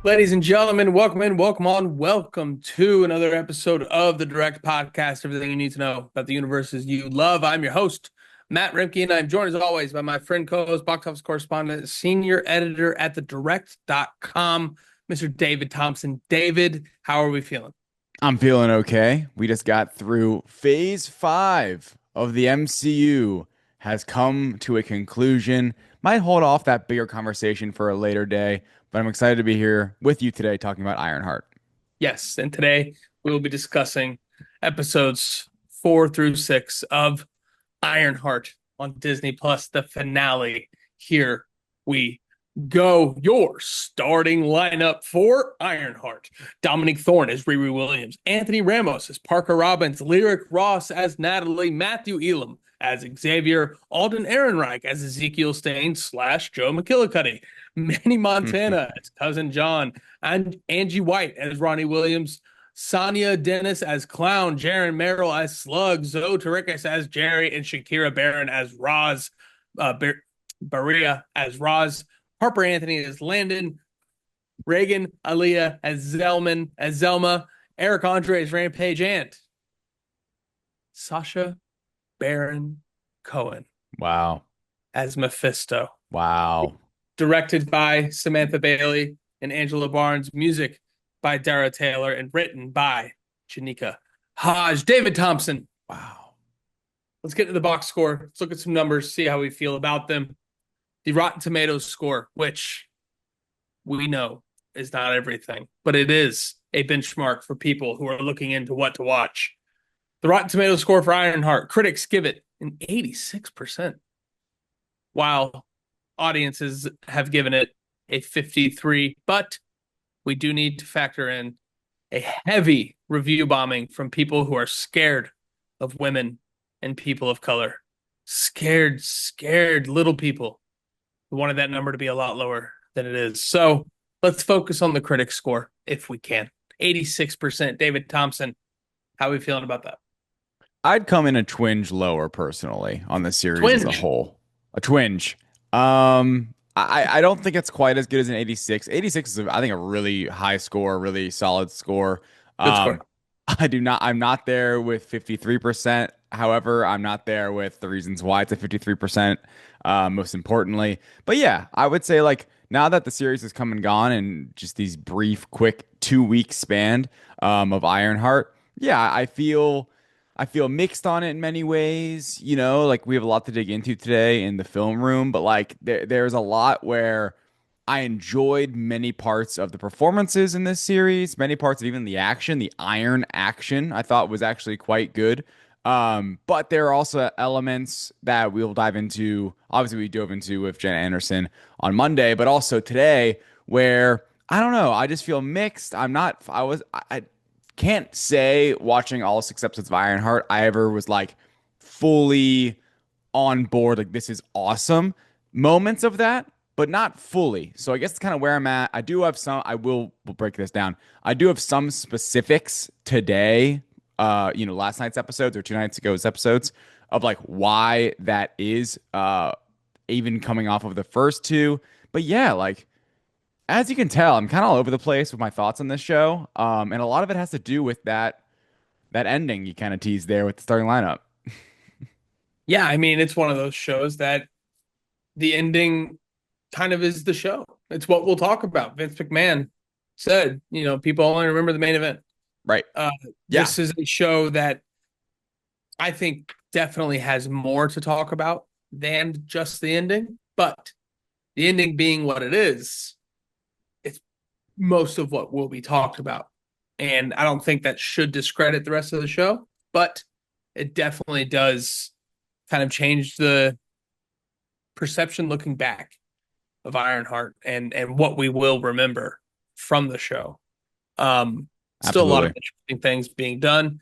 Ladies and gentlemen, welcome in, welcome on, welcome to another episode of the Direct Podcast. Everything you need to know about the universes you love. I'm your host, Matt Roembke, and I'm joined as always by my friend, co-host, box office correspondent, senior editor at thedirect.com, Mr. David Thompson. David, how are we feeling? I'm feeling okay. We just got through phase 5 of the MCU has come to a conclusion. Might hold off that bigger conversation for a later day, but I'm excited to be here with you today talking about Ironheart. Yes, and today we will be discussing episodes 4 through 6 of Ironheart on Disney Plus, the finale. Here we go. Your starting lineup for Ironheart: Dominic Thorne as Riri Williams, Anthony Ramos as Parker Robbins, Lyric Ross as Natalie, Matthew Elam as Xavier, Alden Ehrenreich as Ezekiel Stain / Joe McKillicuddy, Manny Montana as Cousin John, and Angie White as Ronnie Williams, Sonia Dennis as Clown, Jaron Merrill as Slug, Zoe Tarikis as Jerry, and Shakira Barron as Roz, Baria as Roz, Harper Anthony as Landon, Reagan Aaliyah as Zelma, Eric Andre as Rampage, and Sasha Baron Cohen Wow. as Mephisto. Wow. Directed by Samantha Bailey and Angela Barnes, music by Dara Taylor, and written by Janika Hodge. David Thompson. Wow. Let's get to the box score. Let's look at some numbers, see how we feel about them. The Rotten Tomatoes score, which we know is not everything, but it is a benchmark for people who are looking into what to watch. The Rotten Tomatoes score for Ironheart, critics give it an 86%, while audiences have given it a 53%. But we do need to factor in a heavy review bombing from people who are scared of women and people of color. Scared little people who wanted that number to be a lot lower than it is. So let's focus on the critic score if we can. 86%. David Thompson, how are we feeling about that? I'd come in a twinge lower personally on the series as a Twinge. whole. A twinge. I don't think it's quite as good as an 86. 86 is, I think, a really high score, really solid score. Good Um, score. I'm not there with 53%. However, I'm not there with the reasons why it's a 53%, most importantly. But yeah, I would say like now that the series has come and gone and just these brief, quick 2 week span of Ironheart, yeah, I feel mixed on it in many ways. Like we have a lot to dig into today in the film room, but like there's a lot where I enjoyed many parts of the performances in this series, many parts of even the action, the iron action, I thought was actually quite good. But there are also elements that we'll dive into. Obviously, we dove into with Jenna Anderson on Monday, but also today, where I don't know. I just feel mixed. I'm not. I can't say watching all 6 episodes of Ironheart, I ever was like fully on board. Like this is awesome. Moments of that, but not fully. So I guess it's kind of where I'm at. I do have some. We'll break this down. I do have some specifics today. Last night's episodes or 2 nights ago's episodes of like why that is. Even coming off of the first two, but yeah, like as you can tell, I'm kind of all over the place with my thoughts on this show. And a lot of it has to do with that ending you kind of teased there with the starting lineup. Yeah, I mean, it's one of those shows that the ending kind of is the show. It's what we'll talk about. Vince McMahon said, people only remember the main event. Right. Uh, Yeah. this is a show that I think definitely has more to talk about than just the ending, but the ending being what it is, it's most of what will be talked about. And I don't think that should discredit the rest of the show, but it definitely does kind of change the perception looking back of Ironheart and what we will remember from the show. Still a lot of Absolutely. interesting things being done.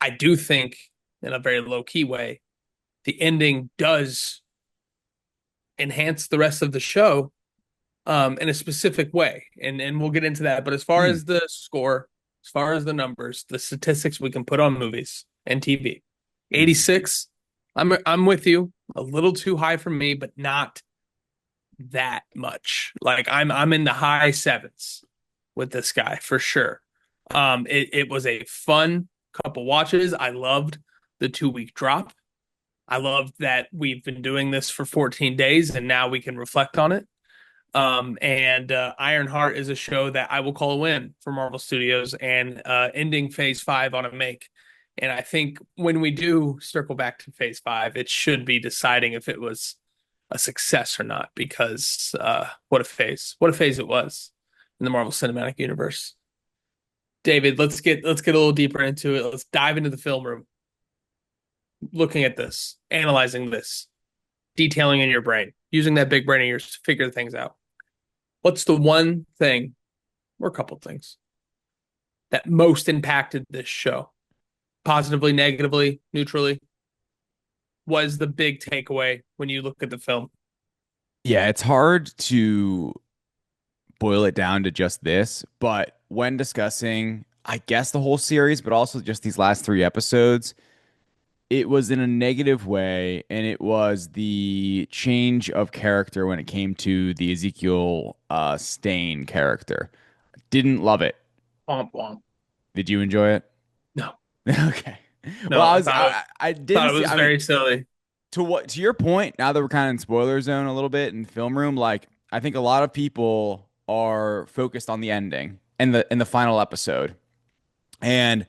I do think, in a very low key way, the ending does enhance the rest of the show in a specific way, and we'll get into that. But as far Hmm. as the score, as far as the numbers, the statistics we can put on movies and TV, Hmm. 86. I'm with you. A little too high for me, but not that much. Like I'm in the high sevens. with this guy for sure. It was a fun couple watches. I loved the 2 week drop. I love that we've been doing this for 14 days and now we can reflect on it. And Ironheart is a show that I will call a win for Marvel Studios and ending phase five on a make. And I think when we do circle back to phase five, it should be deciding if it was a success or not, because what a phase it was in the Marvel Cinematic Universe. David, let's get a little deeper into it. Let's dive into the film room, looking at this, analyzing this, detailing in your brain, using that big brain of yours to figure things out. What's the one thing, or a couple things, that most impacted this show? Positively, negatively, neutrally? Was the big takeaway when you look at the film? Yeah, it's hard to boil it down to just this, but when discussing, I guess, the whole series, but also just these last three episodes, it was in a negative way, and it was the change of character when it came to the Ezekiel Stain character. Didn't love it. Womp womp. Did you enjoy it? No, Okay. Well, no, I thought it, I thought didn't it see. was I mean, very silly. to your point, now that we're kind of in spoiler zone a little bit in film room, like I think a lot of people are focused on the ending and the final episode and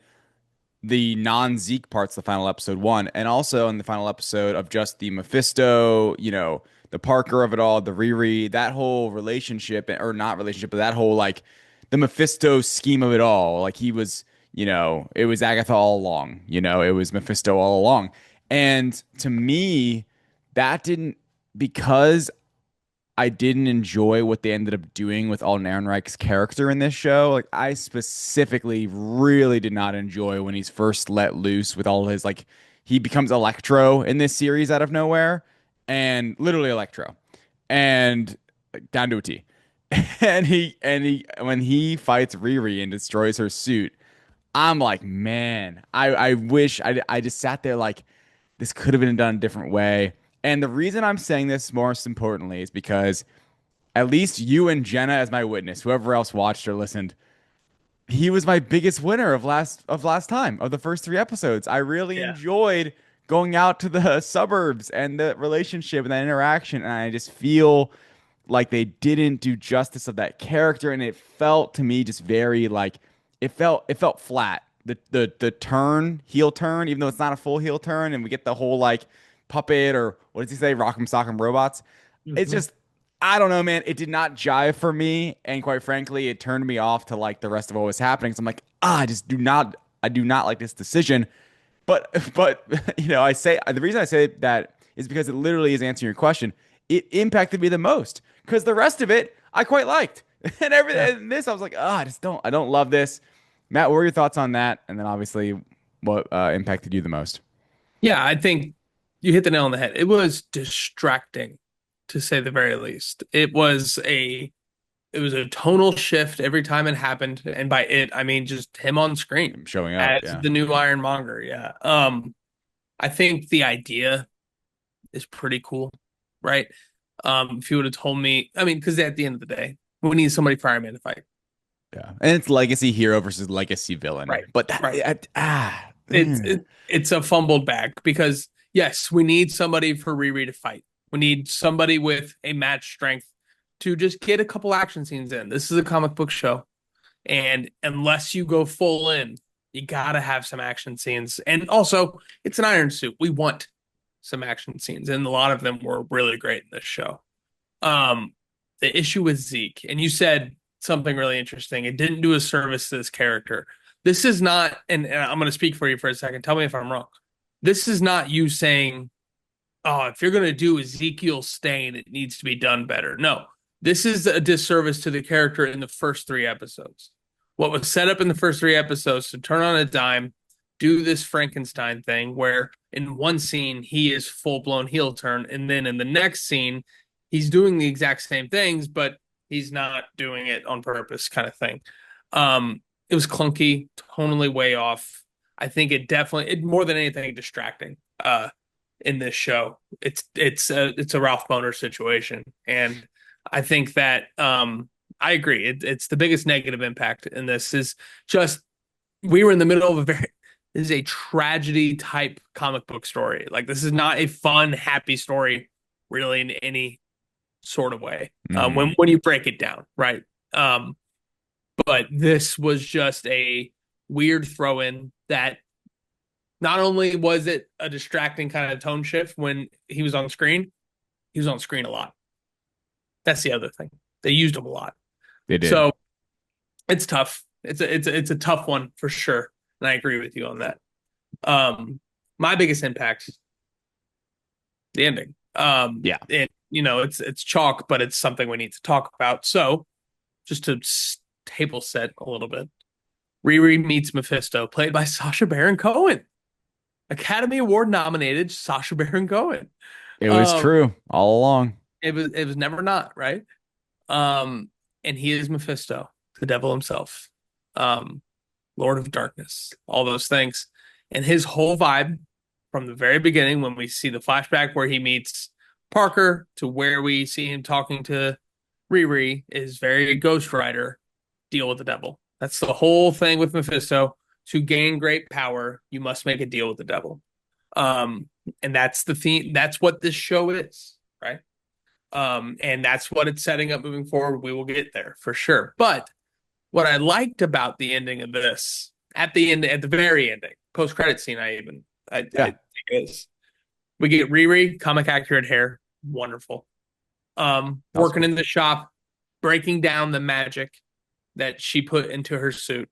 the non-Zeke parts, the final episode one, and also in the final episode of just the Mephisto, the Parker of it all, the Riri, that whole relationship, or not relationship, but that whole like the Mephisto scheme of it all. Like he was, it was Agatha all along, it was Mephisto all along. And to me, that didn't, because I didn't enjoy what they ended up doing with Alden Ehrenreich's character in this show. Like, I specifically really did not enjoy when he's first let loose with all his, like, he becomes Electro in this series out of nowhere, and literally Electro, and like, down to a T. When he fights Riri and destroys her suit, I'm like, man, I wish I just sat there like this could have been done a different way. And the reason I'm saying this most importantly is because at least you and Jenna as my witness, whoever else watched or listened, he was my biggest winner of last time of the first three episodes. I really Yeah. enjoyed going out to the suburbs and the relationship and that interaction, and I just feel like they didn't do justice of that character, and it felt to me just very like it felt flat. The turn, heel turn, even though it's not a full heel turn, and we get the whole like puppet, or what does he say, Rock'em Sock'em Robots. It's Mhm. just, I don't know, man. It did not jive for me, and quite frankly, it turned me off to like the rest of what was happening. So I'm like, I do not like this decision. But I say the reason I say that is because it literally is answering your question. It impacted me the most because the rest of it I quite liked, and Yeah. everything. And this I was like, I don't love this. Matt, what were your thoughts on that? And then obviously, what impacted you the most? Yeah, I think you hit the nail on the head. It was distracting, to say the very least. It was a tonal shift every time it happened, and by it I mean just him on screen I'm showing up. as Yeah, the new Ironmonger. Yeah. I think the idea is pretty cool, right? If you would have told me, I mean, because at the end of the day, we need somebody for Iron Man to fight. yeah. And it's legacy hero versus legacy villain. Right. But Right. It's mm, it, it's a fumbled bag because yes, we need somebody for Riri to fight. We need somebody with a match strength to just get a couple action scenes in. This is a comic book show, and unless you go full in, you gotta have some action scenes. And also, it's an iron suit. We want some action scenes, and a lot of them were really great in this show. Um, the issue with Zeke, and you said something really interesting. It didn't do a service to this character. This is not, and I'm going to speak for you for a second. Tell me if I'm wrong. This is not you saying, "Oh, if you're going to do Ezekiel Stain, it needs to be done better." No, this is a disservice to the character in the first three episodes. What was set up in the first three episodes to turn on a dime, do this Frankenstein thing, where in one scene he is full blown heel turn, and then in the next scene he's doing the exact same things, but he's not doing it on purpose, kind of thing. It was clunky, tonally way off. I think it more than anything distracting. In this show, it's a Ralph Boner situation, and I think that I agree. It's the biggest negative impact in this is just we were in the middle of a very this is a tragedy type comic book story. Like this is not a fun, happy story, really in any sort of way. Hmm. When you break it down, right? Um, but this was just a weird throw in that not only was it a distracting kind of tone shift when he was on screen a lot. That's the other thing. They used him a lot. They did. So it's tough. It's a tough one for sure. And I agree with you on that. My biggest impact, the ending. Yeah. It's chalk, but it's something we need to talk about. So just to table set a little bit, Riri meets Mephisto, played by Sacha Baron Cohen, Academy Award nominated Sacha Baron Cohen. It was Um, true all along. it was never not right. Um, and he is Mephisto, the devil himself, um, Lord of Darkness, all those things, and his whole vibe from the very beginning when we see the flashback where he meets Parker to where we see him talking to Riri is very Ghost Rider, deal with the devil. That's the whole thing with Mephisto. To gain great power, you must make a deal with the devil. Um, and that's the theme. That's what this show is, right? And that's what it's setting up moving forward. We will get there for sure. But what I liked about the ending of this, at the end, at the very ending, post credit scene, I Yeah. think is we get Riri, comic accurate hair, wonderful. That was Working cool. in the shop, breaking down the magic that she put into her suit,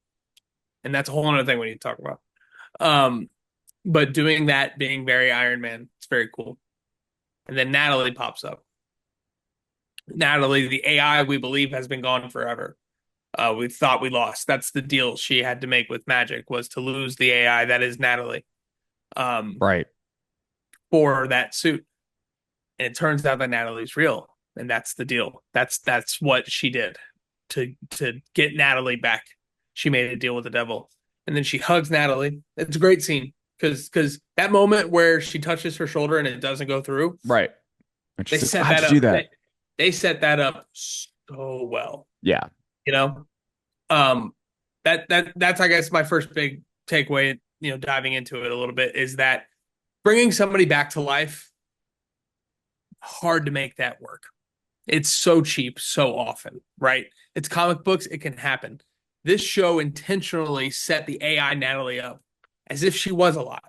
and that's a whole other thing we need to talk about. Um, but doing that, being very Iron Man, it's very cool. And then Natalie pops up. Natalie, the AI we believe has been gone forever. We thought we lost. That's the deal she had to make with Magic was to lose the AI that is Natalie um, Right. for that suit. And it turns out that Natalie's real, and that's the deal. That's what she did to get Natalie back. She made a deal with the devil, and then she hugs Natalie. It's a great scene because that moment where she touches her shoulder and it doesn't go through, Right. And they she's like, set why'd that you do up. that? They set that up so well. Yeah. You know, um, that's I guess my first big takeaway. Diving into it a little bit is that bringing somebody back to life hard to make that work. It's so cheap so often, right? It's comic books, it can happen. This show intentionally set the AI Natalie up as if she was alive.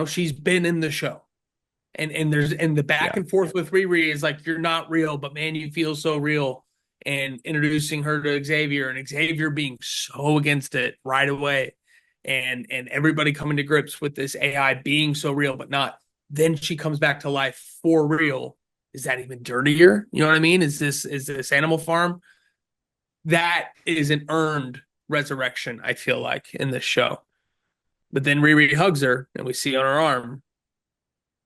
She's been in the show. And the back Yeah. and forth with Riri is like you're not real, but man, you feel so real. And introducing her to Xavier and Xavier being so against it right away. And everybody coming to grips with this AI being so real, but not. Then she comes back to life for real. Is that even dirtier? You know what I mean? Is this Animal Farm? That is an earned resurrection, I feel like, in this show. But then Riri hugs her, and we see on her arm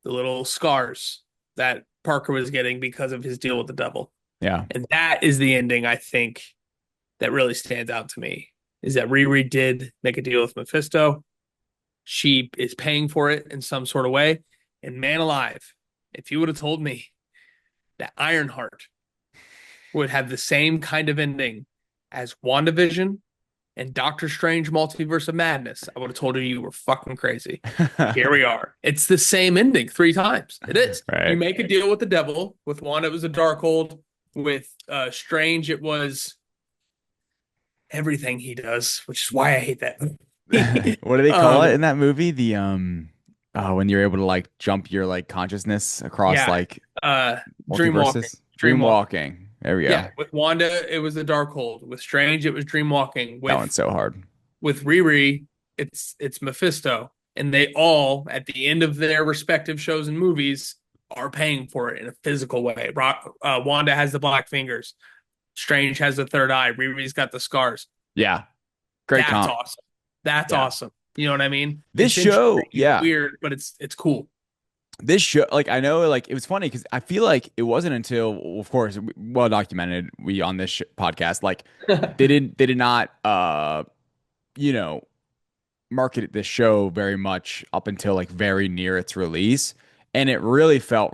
the little scars that Parker was getting because of his deal with the devil. Yeah. And that is the ending, I think, that really stands out to me is that Riri did make a deal with Mephisto. She is paying for it in some sort of way. And man alive, if you would have told me that Ironheart would have the same kind of ending as WandaVision and Doctor Strange Multiverse of Madness, I would have told you were fucking crazy. Here we are. It's the same ending three times. It is. You Right. make a deal with the devil. With Wanda, it was a Darkhold. With Strange, it was everything he does, which is why I hate that movie. What do they call it um, in that movie? The when you're able to like jump your like consciousness across yeah. like Uh, Dream walking. multiverses. Dream Dream walking. walking. There we Yeah. go. With Wanda, it was the Darkhold. With Strange, it was Dream walking. That With one's so hard. with Riri, it's Mephisto, and they all at the end of their respective shows and movies are paying for it in a physical way. Wanda has the black fingers. Strange has the third eye. Riri's got the scars. Yeah. Great That's comp. awesome. That's Yeah. awesome. You know what I mean? This It's interesting. show, It's yeah. weird, but it's cool. This show, like I know, like it was funny because I feel like it wasn't until, well, of course, well documented, we on this podcast, like they did not, you know, market this show very much up until like very near its release, and it felt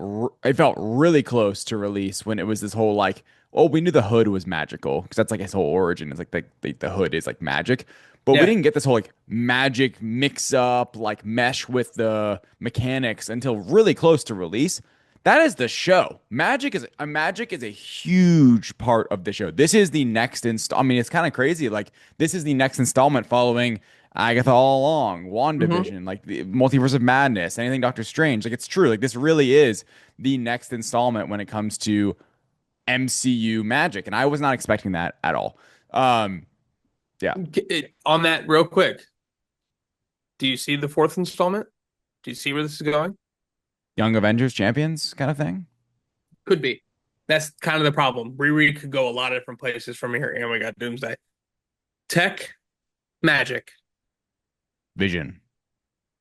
really close to release when it was this whole like, oh, we knew the hood was magical because that's like his whole origin. It's like the hood is like magic, but we Yeah. didn't get this whole like magic mix up like mesh with the mechanics until really close to release. That is the show. Magic is a huge part of the show. This is the next I mean, it's kind of crazy. Like this is the next installment following Agatha All Along, Hmm. WandaVision, like the Multiverse of Madness, anything Doctor Strange. Like it's true. Like this really is the next installment when it comes to MCU magic, and I was not expecting that at all. Um, yeah, On that, real quick, do you see the fourth installment? Do you see where this is going? Young Avengers champions kind of thing. Could be. That's kind of the problem. Riri could go a lot of different places from here, and we got Doomsday. Tech, magic, Vision,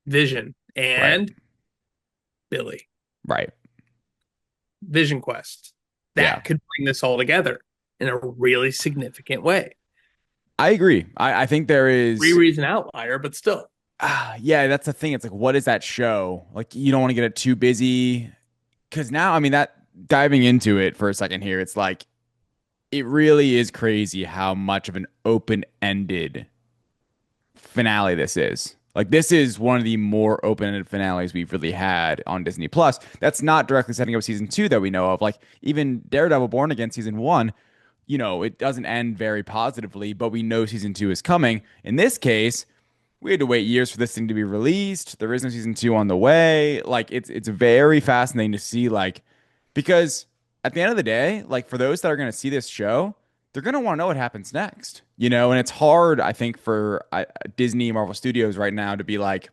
vision, right, and Billy. right, Vision Quest. yeah. That could bring this all together in a really significant way. I agree. I think there is. Riri's an outlier, but still. Yeah, that's the thing. It's like, what is that show? Like, you don't want to get it too busy because now, I mean, that diving into it for a second here, it's like it really is crazy how much of an open-ended finale this is. Like this is one of the more open-ended finales we've really had on Disney Plus. That's not directly setting up season 2 that we know of. Like even Daredevil Born Again season 1, it doesn't end very positively, but we know season 2 is coming. In this case, we had to wait years for this thing to be released. There is no season 2 on the way. Like it's very fascinating to see because at the end of the day, like for those that are going to see this show, they're going to want to know what happens next, and it's hard, I think, for Disney, Marvel Studios right now to be like,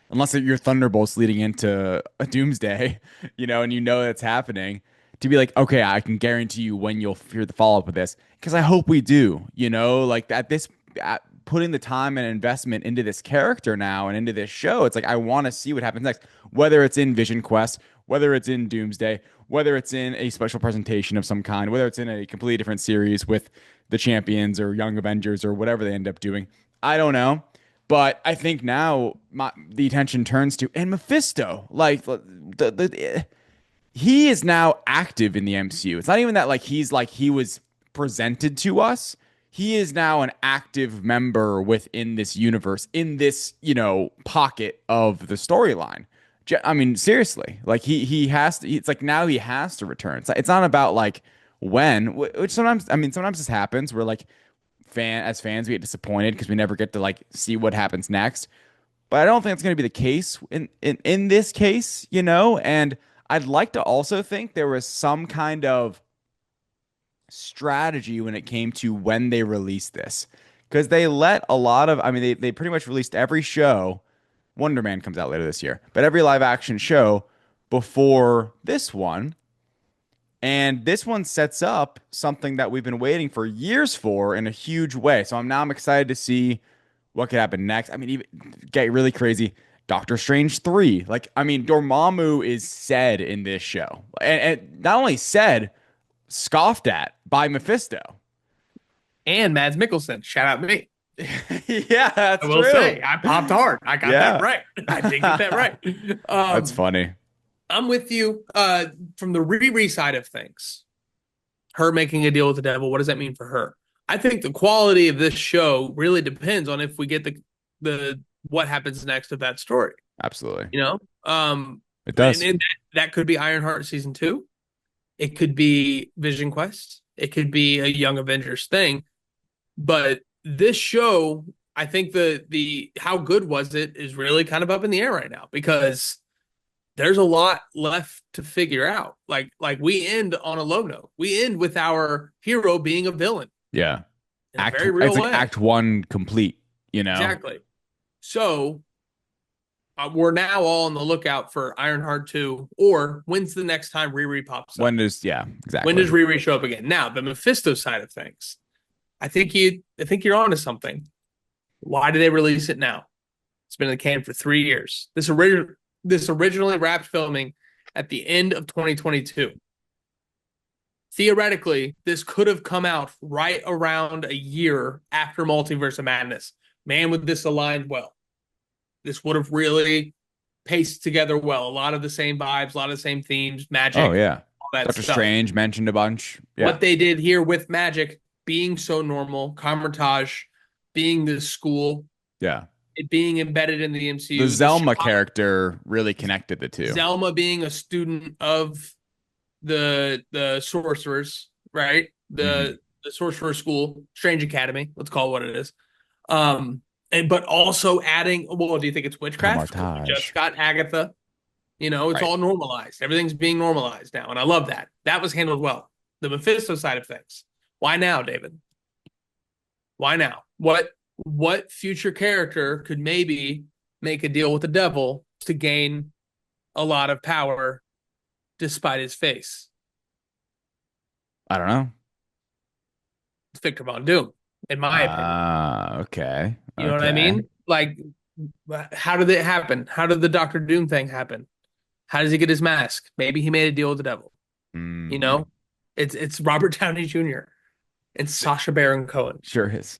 unless you're Thunderbolts leading into a Doomsday, and that's happening, to be like, okay, I can guarantee you when you'll hear the follow up of this, because I hope we do, like putting the time and investment into this character now and into this show, it's like I want to see what happens next, whether it's in Vision Quest, whether it's in Doomsday, whether it's in a special presentation of some kind, whether it's in a completely different series with the Champions or Young Avengers or whatever they end up doing. I don't know. But I think now the attention turns to and Mephisto, like he is now active in the MCU. It's not even that like he was presented to us. He is now an active member within this universe, in this pocket of the storyline. I mean, seriously, like he has to. It's like now he has to return. It's not about like when, which sometimes, I mean, sometimes this happens. We're like as fans we get disappointed because we never get to like see what happens next. But I don't think it's going to be the case in this case, And I'd like to also think there was some kind of strategy when it came to when they released this, because they let a lot of, I mean, they pretty much released every show. Wonder Man comes out later this year, but every live action show before this one. And this one sets up something that we've been waiting for years for in a huge way. So I'm excited to see what could happen next. I mean, even get really crazy. Doctor Strange 3. Like, I mean, Dormammu is said in this show. And not only said, scoffed at by Mephisto. And Mads Mikkelsen. Shout out me. Yeah, I that's will true. say, I popped hard. I got that Yeah. right. I did get that right. That's funny. I'm with you. From the Riri side of things, her making a deal with the devil, what does that mean for her? I think the quality of this show really depends on if we get the what happens next of that story. Absolutely. You know, It does. and that could be Ironheart season 2. It could be Vision Quest. It could be a Young Avengers thing. But this show, I think the how good was it is really kind of up in the air right now because there's a lot left to figure out. Like we end on a low note. We end with our hero being a villain Yeah. in a very real It's like way. act one complete. Exactly. So we're now all on the lookout for Ironheart 2, or when's the next time Riri pops up? Yeah, When exactly. does Riri show up again? Now, the Mephisto side of things. I think you're onto something. Why did they release it now? It's been in the can for 3 years. This originally wrapped filming at the end of 2022. Theoretically, this could have come out right around a year after Multiverse of Madness. Man, would this aligned well. This would have really paced together well. A lot of the same vibes, a lot of the same themes, Oh magic, yeah. all that Doctor stuff. Strange mentioned a bunch. Yeah. What they did here with magic being so normal, Kamar-Taj being the school, Yeah. it being embedded in the The MCU, the Zelma Chicago, character really connected the two. Zelma being a student of the sorcerers, right? Hmm. The sorcerer school, Strange Academy, let's call it what it is. And but also adding, well, do you think it's witchcraft? Because we just Camartage. got Agatha. It's Right. all normalized. Everything's being normalized now, and I love that. That was handled well. The Mephisto side of things. Why now, David? Why now? What future character could maybe make a deal with the devil to gain a lot of power despite his face? I don't know. It's Victor Von Doom, in my opinion. Okay. You know what I Okay. mean? Like, how did it happen? How did the Doctor Doom thing happen? How does he get his mask? Maybe he made a deal with the devil. You Mm, know, it's Robert Downey Jr. and Sacha Baron Cohen. sure is.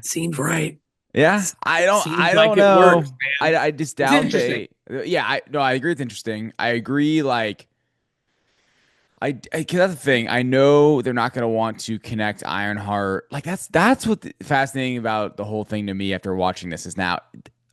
Seems right. Yeah, I Seems don't like it works, know. man. I just It's doubt interesting. they. Yeah, I no, I agree. It's interesting. I agree. Like, cause that's the thing. I know they're not gonna want to connect Ironheart. Like, that's what fascinating about the whole thing to me after watching this is now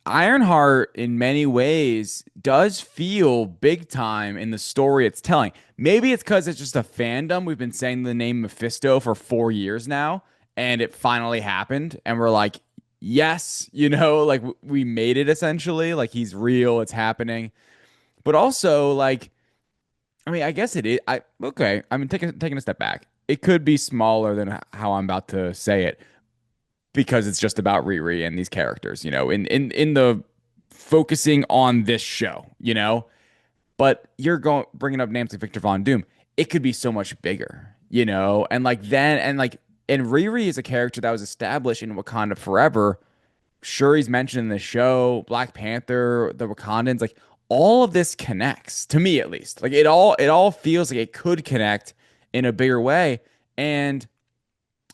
Ironheart in many ways does feel big time in the story it's telling. Maybe it's because it's just a fandom. We've been saying the name Mephisto for 4 years now, and it finally happened, and we're like, yes, like we made it essentially. Like he's real, it's happening. But also, like, I mean, I guess it is. Okay. I mean, taking a step back, it could be smaller than how I'm about to say it because it's just about Riri and these characters, in the focusing on this show, But you're going bringing up names like Victor Von Doom. It could be so much bigger, and like then and Riri is a character that was established in Wakanda forever. Sure, he's mentioned in the show, Black Panther, the Wakandans, like all of this connects to me at least. Like it all feels like it could connect in a bigger way. And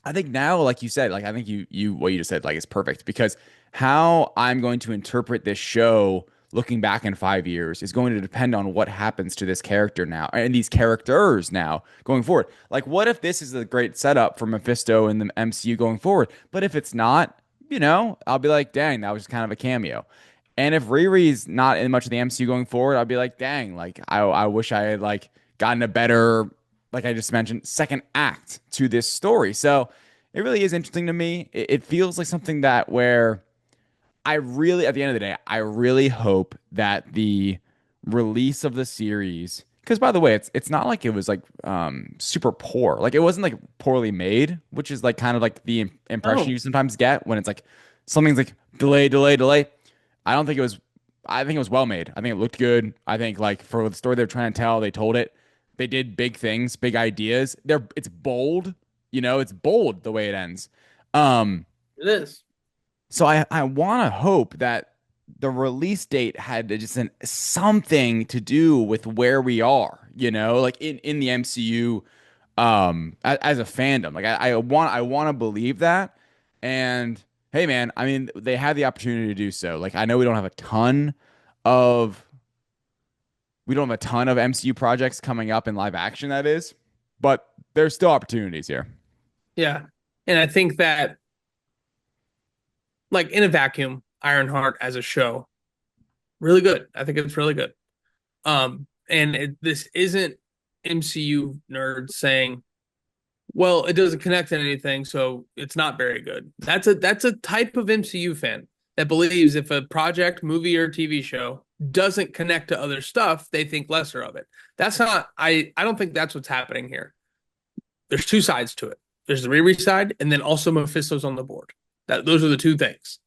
I think now, like you said, like I think you what you just said, like is perfect because how I'm going to interpret this show looking back in 5 years is going to depend on what happens to this character now and these characters now going forward. Like, what if this is a great setup for Mephisto in the MCU going forward? But if it's not, I'll be like, dang, that was just kind of a cameo. And if Riri's not in much of the MCU going forward, I'll be like, dang, like I wish I had like gotten a better, like I just mentioned, second act to this story. So it really is interesting to me. It feels like something that where I really, at the end of the day, I really hope that the release of the series, because by the way, it's not like it was like super poor. Like it wasn't like poorly made, which is like kind of like the impression Oh, you sometimes get when it's like something's like delay, delay, delay. I don't think it was. I think it was well made. I think it looked good. I think like for the story they're trying to tell, they told it. They did big things, big ideas. It's bold. It's bold the way it ends. Um, it is. so I want to hope that the release date had just something to do with where we are, like in the MCU, as a fandom. Like I want to believe that. And hey, man, I mean, they had the opportunity to do so. Like I know of we don't have a ton of MCU projects coming up in live action, that is, but there's still opportunities here. Yeah. And I think that, like, in a vacuum, Ironheart as a show, really good. I think it's really good. This isn't MCU nerds saying, well, it doesn't connect to anything, so it's not very good. That's a type of MCU fan that believes if a project, movie, or TV show doesn't connect to other stuff, they think lesser of it. That's not I don't think that's what's happening here. There's two sides to it. There's the Riri side, and then also Mephisto's on the board. Those are the two things.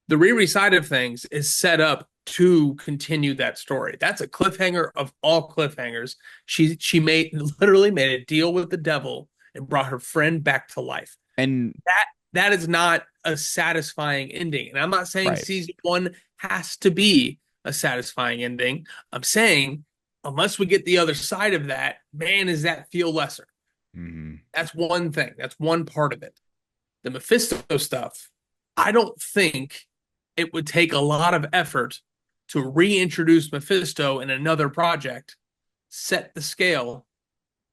The Riri side of things is set up to continue that story. That's a cliffhanger of all cliffhangers. She made literally made a deal with the devil and brought her friend back to life. And That is not a satisfying ending. And I'm not saying right. season one has to be a satisfying ending. I'm saying unless we get the other side of that, man, does that feel lesser. Hmm. That's one thing. That's one part of it. The Mephisto stuff, I don't think it would take a lot of effort to reintroduce Mephisto in another project, set the scale,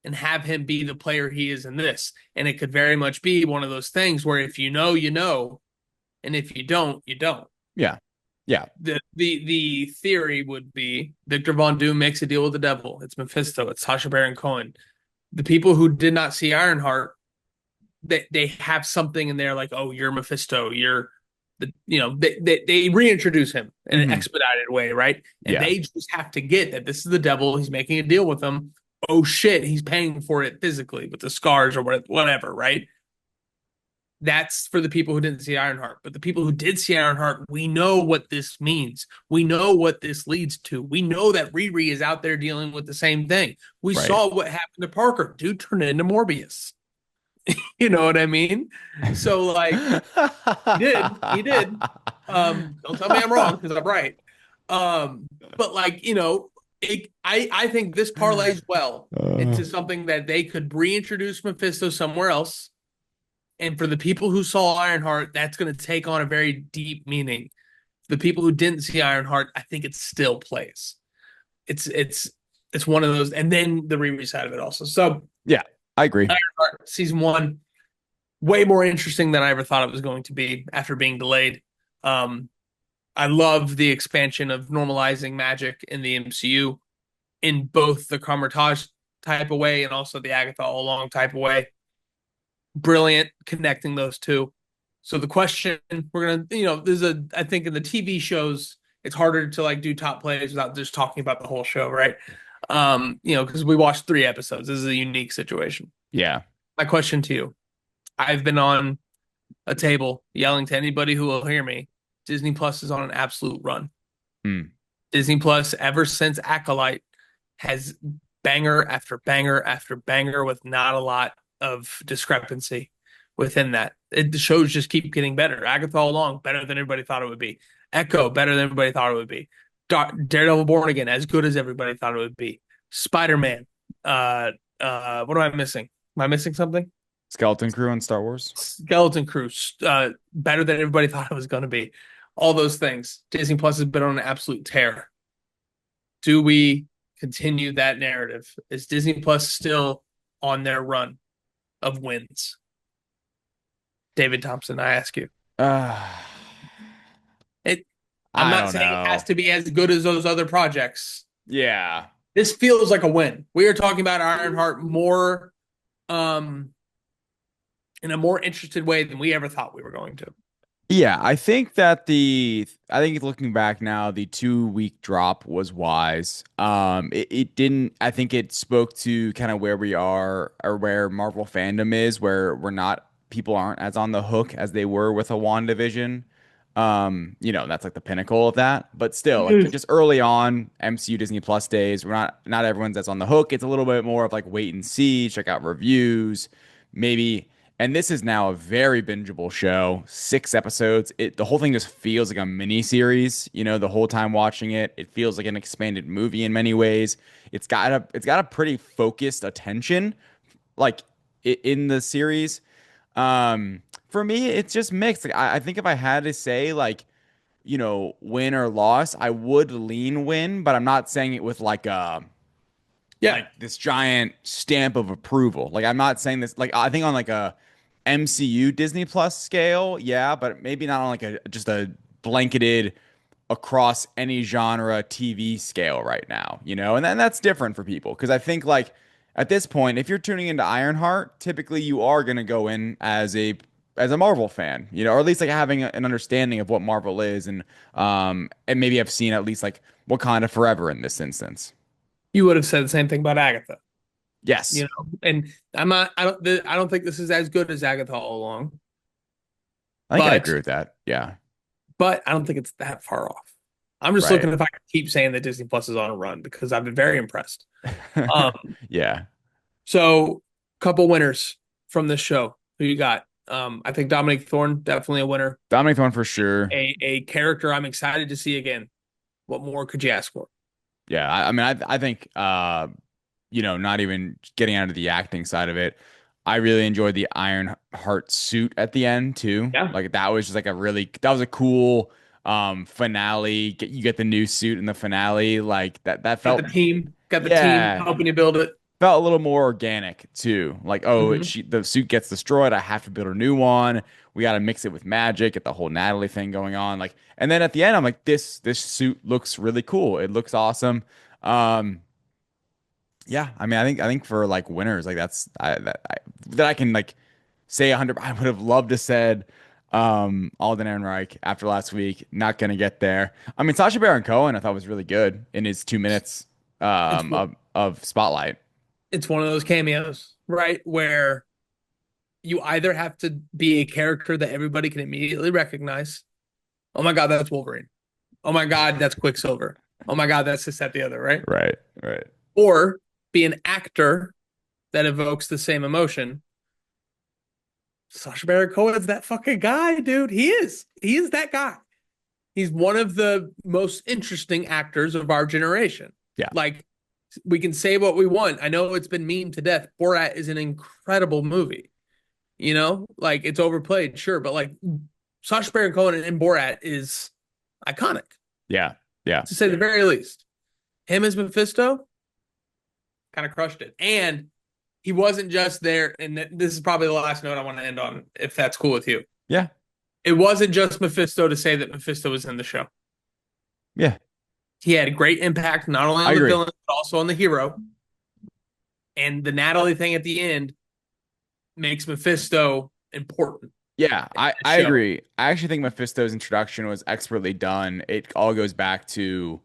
and have him be the player he is in this. And it could very much be one of those things where if you know, you know, and if you don't, you don't. Yeah. Yeah. The theory would be Victor Von Doom makes a deal with the devil. It's Mephisto. It's Sacha Baron Cohen. The people who did not see Ironheart, they have something in there like, oh, you're Mephisto. You're they reintroduce him in an Hmm. expedited way, right? And Yeah. they just have to get that this is the devil. He's making a deal with them. Oh shit, he's paying for it physically with the scars or whatever, right? That's for the people who didn't see Ironheart. But the people who did see Ironheart, we know what this means. We know what this leads to. We know that Riri is out there dealing with the same thing. We Right. saw what happened to Parker. Dude turned into Morbius. You know what I mean? So like he did, he did. Don't tell me I'm wrong because I'm right. But like, I think this parlays well Uh, into something that they could reintroduce Mephisto somewhere else. And for the people who saw Ironheart, that's going to take on a very deep meaning. The people who didn't see Ironheart, I think it still plays. It's one of those, and then the Riri side of it also. So yeah, I agree. Ironheart season one, way more interesting than I ever thought it was going to be after being delayed. Um, I love the expansion of normalizing magic in the MCU in both the Carmitage type of way and also the Agatha all along type of way. Brilliant connecting those two. So the question we're gonna, there's I think in the TV shows it's harder to like do top plays without just talking about the whole show, right? Because we watched 3 episodes. This is a unique situation. Yeah. My question to you: I've been on a table yelling to anybody who will hear me. Disney Plus is on an absolute run. Mm. Disney Plus, ever since Acolyte, has banger after banger after banger with not a lot of discrepancy within that. The shows just keep getting better. Agatha all along, better than everybody thought it would be. Echo, better than everybody thought it would be. Daredevil Born Again, as good as everybody thought it would be. Spider-Man. What am I missing? Am I missing something? Skeleton Crew on Star Wars. Skeleton Crew, better than everybody thought it was going to be. All those things. Disney Plus has been on an absolute tear. Do we continue that narrative? Is Disney Plus still on their run of wins? David Thompson, I ask you. Uh, It. I'm I not don't saying it has know. to be as good as those other projects. Yeah. This feels like a win. We are talking about Ironheart more, um, in a more interested way than we ever thought we were going to. Yeah, I think looking back now, the 2 week drop was wise. It didn't, I think it spoke to kind of where we are or where Marvel fandom is, where people aren't as on the hook as they were with a WandaVision. That's like the pinnacle of that. But still, like just early on, MCU Disney Plus days, not everyone's that's on the hook. It's a little bit more of like wait and see, check out reviews, maybe. And this is now a very bingeable show, 6 episodes. The whole thing just feels like a mini series. The whole time watching it, it feels like an expanded movie in many ways. It's got a pretty focused attention, like in the series. For me, it's just mixed. Like, I think if I had to say like, win or loss, I would lean win, but I'm not saying it with Yeah, like this giant stamp of approval. Like I'm not saying this like I think on like a MCU Disney Plus scale, yeah, but maybe not on like a just a blanketed across any genre TV scale right now, And then that's different for people because I think like at this point, if you're tuning into Ironheart, typically you are going to go in as a Marvel fan, or at least like having an understanding of what Marvel is and maybe I've seen at least like Wakanda Forever in this instance. you would have said the same thing about Agatha. Yes. And I'm not. I don't think this is as good as Agatha all along, I think I but agree with that. Yeah. I don't think it's that far off. I'm just Right. looking if I can keep saying that Disney Plus is on a run because I've been very impressed. Um, Yeah. so couple winners from this show. Who you got? I think Dominic Thorne definitely a winner. Dominic Thorne for sure. A character I'm excited to see again. What more could you ask for? Yeah. I mean, I think, not even getting out of the acting side of it, I really enjoyed the Ironheart suit at the end too. Yeah, Like that was just like that was a cool, finale. You get the new suit in the finale. Like that Got the felt, team, got the team yeah, helping you build it. felt a little more organic too. Like, oh, Hmm. the suit gets destroyed. I have to build a new one. We got to mix it with magic. Get the whole Natalie thing going on. Like, and then at the end, I'm like, this suit looks really cool. It looks awesome. Um, yeah, I mean, I think for like winners, like that I can like say 100. I would have loved to said Alden Ehrenreich after last week. Not gonna get there. I mean, Sacha Baron Cohen I thought was really good in his 2 minutes It's of spotlight. it's one of those cameos, right? Where you either have to be a character that everybody can immediately recognize. Oh my God, that's Wolverine. Oh my God, that's Quicksilver. Oh my God, that's this, that, the other, right? Right, right. Or be an actor that evokes the same emotion. Sacha Baron Cohen's that fucking guy, dude. He is. He is that guy. He's one of the most interesting actors of our generation. Yeah, Like, we can say what we want. I know it's been memed to death. Borat is an incredible movie. Like it's overplayed, sure, but like Sacha Baron Cohen in Borat is iconic, yeah, yeah, to say the very least. Him as Mephisto kind of crushed it. And he wasn't just there, and this is probably the last note I want to end on, if that's cool with you. yeah, It wasn't just Mephisto to say that Mephisto was in the show. yeah. He had a great impact not only I on the agree. villain, but also on the hero. And the Natalie thing at the end makes Mephisto important Yeah, in the I show. agree. I actually think Mephisto's introduction was expertly done. It all goes back to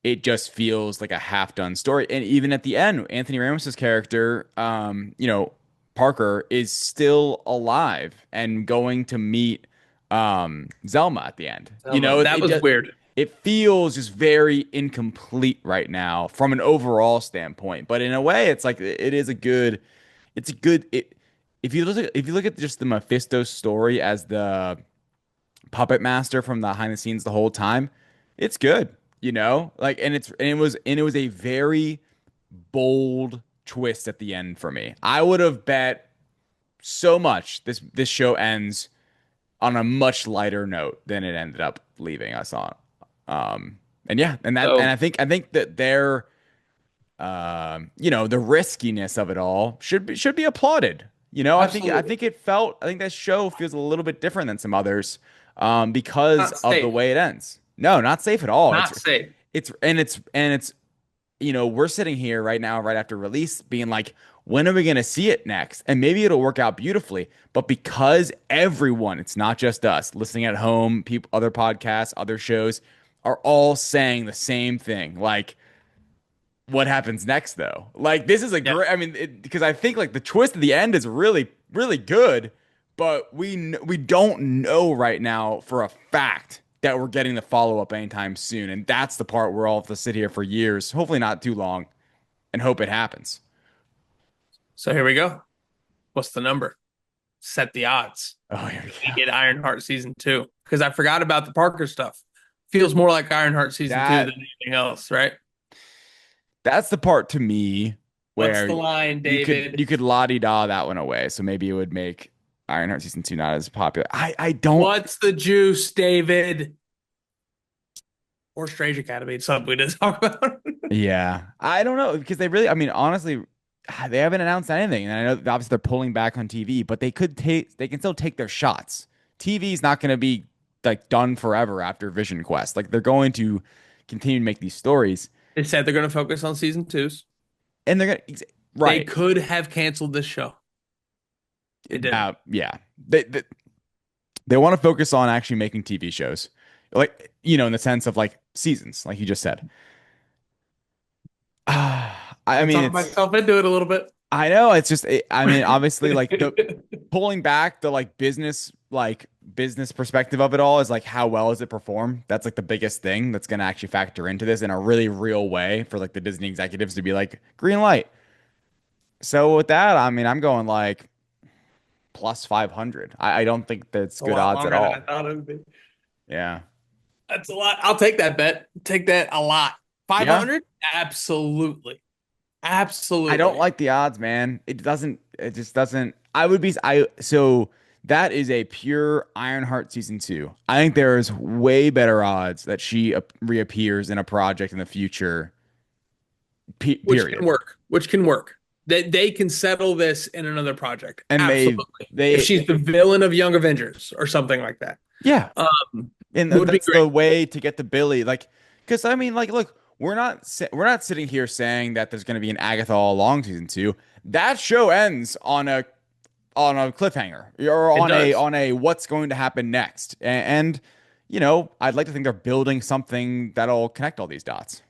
it just feels like a half-done story. And even at the end, Anthony Ramos's character, Parker, is still alive and going to meet Zelma at the end. That was weird. It feels just very incomplete right now from an overall standpoint. But in a way, it's like it is a good, it's a good it. If you look at just the Mephisto story as the puppet master from the behind the scenes the whole time, it's good, like, and it was a very bold twist at the end for me. I would have bet so much this show ends on a much lighter note than it ended up leaving us on. And yeah, and So I think that the riskiness of it all should be applauded. absolutely I think that show feels a little bit different than some others, because not of the safe. way it ends. No, not safe at all. Not safe. It's we're sitting here right now, right after release, being like, when are we gonna see it next? And maybe it'll work out beautifully. But because everyone, it's not just us, listening at home, people, other podcasts, other shows, are all saying the same thing, like what happens next though. Like this is a Yeah. great. I mean, because I think like the twist at the end is really really good, but we don't know right now for a fact that we're getting the follow up anytime soon, and that's the part where I'll have to sit here for years, hopefully not too long, and hope it happens. So here we go. What's the number? Set the odds. Oh, here we We go. get Ironheart season two. Because I forgot about the Parker stuff. Feels more like Ironheart season two than That anything else, right? that's the part to me What's where the line, you David? could la di da that one away. So maybe it would make Ironheart season 2 not as popular. I don't. What's the juice, David? Or Strange Academy. It's something we didn't talk about. Yeah, I don't know because they really, I mean, honestly, they haven't announced anything, and I know that obviously they're pulling back on TV, but they can still take their shots. TV is not going to be like done forever after Vision Quest. Like they're going to continue to make these stories, They said they're going to focus on season twos. and they're They right. could have canceled this show. They didn't. Yeah, they want to focus on actually making TV shows, like in the sense of like seasons, like you just said. I I mean, talked myself into it a little bit. I know it's just I mean obviously like the pulling back the business perspective of it all is like how well does it perform? That's like the biggest thing that's going to actually factor into this in a really real way for like the Disney executives to be like green light. So with that, I mean I'm going like plus 500. I don't think that's A good lot odds at longer than I all. thought it would be. Yeah. That's a lot. I'll take that bet. Take that a lot. Yeah. 500? Absolutely. I don't Absolutely. like the odds, man. It just doesn't. I would be, I, so that is a pure Ironheart season 2. I think there is way better odds that she reappears in a project in the future. Which can Period. work. Which can work. They can settle this in another project. And Absolutely. If they she's the villain of Young Avengers or something like that. yeah, Um, and would be that's great. the way to get the Billy. Like, because I mean, like, look, we're not sitting here saying that there's going to be an Agatha all along season 2. That show ends on a cliffhanger or It does. on a what's going to happen next. And you know, I'd like to think they're building something that'll connect all these dots.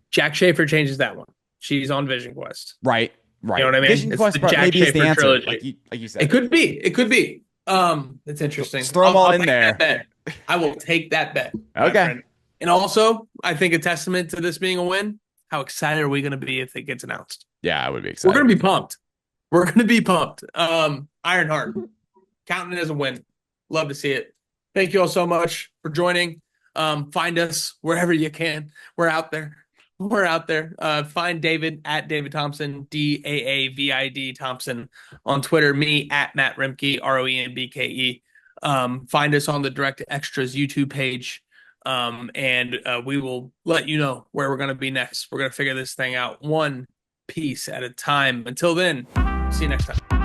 Jack Schaefer changes that one. She's on Vision Quest. Right, You know right. what I mean? Vision It's the Quest Jack maybe is the Schaefer answer, trilogy. like you It said. could be. It could be. It's interesting. Just throw them all I'll in take that there. bet. I will take that bet, my Okay. friend. And also, I think a testament to this being a win. How excited are we going to be if it gets announced? Yeah, I would be We're going excited. to be pumped. We're going to be pumped. Ironheart, counting it as a win. Love to see it. Thank you all so much for joining. Find us wherever you can. We're out there. We're out there. Find David at David Thompson, DAAVID Thompson on Twitter. Me at Matt Roembke, ROEMBKE. Find us on the Direct Extras YouTube page. And we will let you know where we're going to be next. We're going to figure this thing out one piece at a time. Until then, see you next time.